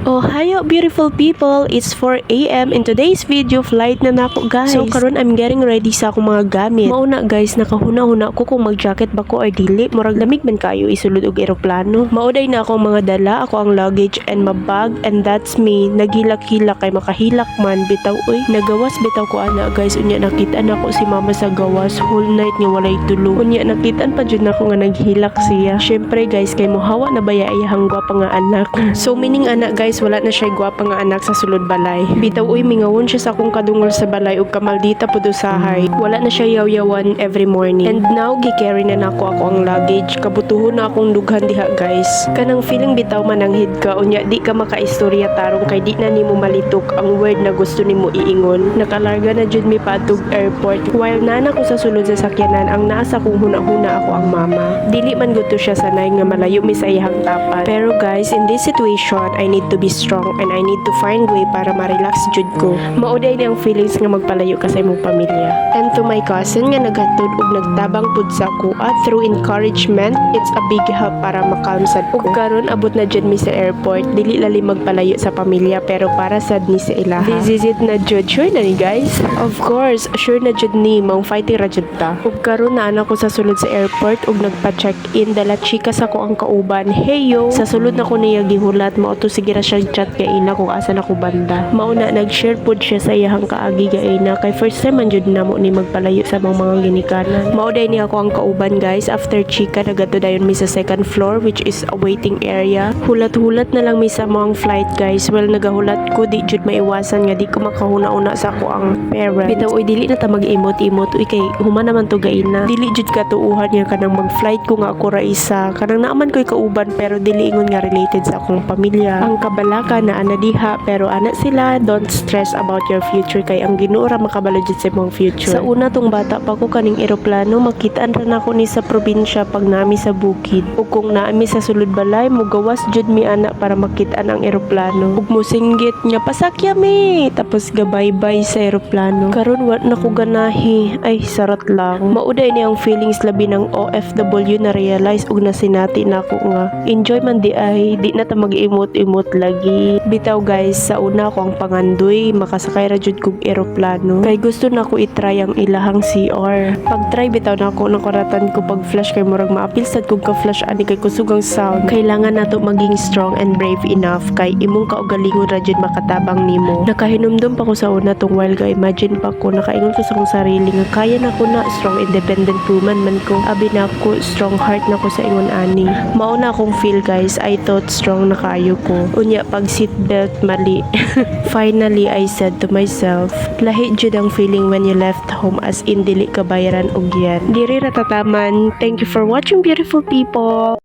Oh, hayo beautiful people, it's 4 AM in today's video flight na nako guys. So karon I'm getting ready sa akong mga gamit. Mauna guys, nakahuna-huna ko kung mag-jacket ba ko or dili. Murag lamig man kayo isulod og eroplano. Mauday na akong mga dala, ako ang luggage and my bag, and that's me. Naghilak-hilak kay makahilak man bitaw oy. Nagawas bitaw ko ana guys, unya nakita nako si mama sa gawas whole night nga walay tulo. Unya nakitaan pa jud nako nga naghilak siya. Syempre guys, kay mohawa na baya iyang gwapa nga anak. So meaning ana guys, wala na siya gwapa nga anak sa sulod balay. Bitaw uy, mingawon siya sa akong kadungol sa balay ug kamaldita pud usahay. Wala na siya yaw-yawan every morning. And now gi-carry na nako ako ang luggage. Kabutuhon na akong dughan diha guys. Kanang feeling bitaw mananghid ka unya di ka makaistorya tarong kay di na nimo malitok ang word na gusto nimo iingon. Nakalarga na jud mi padtog airport. While nana ko sa sulod sa sakyanan, ang naa sa kong huna-huna ako ang mama. Dili man gusto siya sanay nga malayo mi sa iyang tapat. Pero guys, in this situation, I need to be strong and I need to find way para ma-relax jud ko. Mauday ni ang feelings nga magpalayo ka sa imong pamilya. And to my cousin nga naghatod ug nagtabang pud sa ako through encouragement, it's a big help para makalm sad ko. Ug karon abot na jud mi sa airport, dili lali magpalayo sa pamilya pero para sad ni sa ilaha. This is it na jud, sure na ni guys. Of course, sure na jud ni mong fighting ra jud ta. Ug karon na ana ko sa sulod sa airport ug nagpa-check-in dala chika sa ko ang kauban. Hey yo, sa sulod na ko niya gihulat mao to sige ra siya chat kay ina kung asa na ko banda. Mauna nag-share pud siya sa iyang kaagi ga ina kay first time man jud namo ni magpalayo sa mga ginikanan. Mauday ni ako ang kauban guys. After chika nagadto dayon mi sa second floor which is a waiting area. Hulat-hulat na lang mi sa mga flight guys. Well nagahulat ko di jud maiwasan nga di ko makahuna-una sa ako ang parent. Bitaw oy dili na ta mag-imot-imot uy kay human naman to gaina. Dili jud katuuhan nga kanang mag-flight ko nga ako ra isa. Kanang naaman ko'y kauban pero dili ingon nga related sa akong pamilya. Ang kabalaka na ana diha pero ana sila, don't stress about your future kay ang Ginoo ra makabalo jud sa imong future. Sa una tong bata pa ko kaning eroplano makitaan ra nako ni sa probinsya pag nami sa bukid. Ug kung naami sa sulod balay mugawas jud mi ana para makitaan ang eroplano. Ug mosinggit nya pasakya mi tapos gabay-bye sa eroplano. Karon wa na ko ganahi ay sarat lang. Mauday ni ang feelings labi ng OFW na realize ug nasinati nako nga enjoy man di ay di na ta mag-imot-imot lagi. Bitaw guys, sa una ko ang pangandoy makasakay ra jud kog eroplano kay gusto na ko i-try ang ilahang CR. Pag try bitaw na ako nakuratan ko pag flash kay murag maapil sad kog ka flash ani kay kusugang sound. Kailangan nato maging strong and brave enough kay imong kaugalingon ra jud makatabang nimo. Nakahinumdum pa ko sa una tong while ga imagine pa ko nakaingon ko sa akong sarili nga kaya na ko na strong independent woman man ko. Abi na ko strong heart na ko sa ingon ani. Mauna akong feel guys, I thought strong na kayo ko. Unya pag seatbelt mali. Finally I said to myself, lahi jud ang feeling when you left home as in dili ka bayaran og yan. Diri ra tataman. Thank you for watching beautiful people.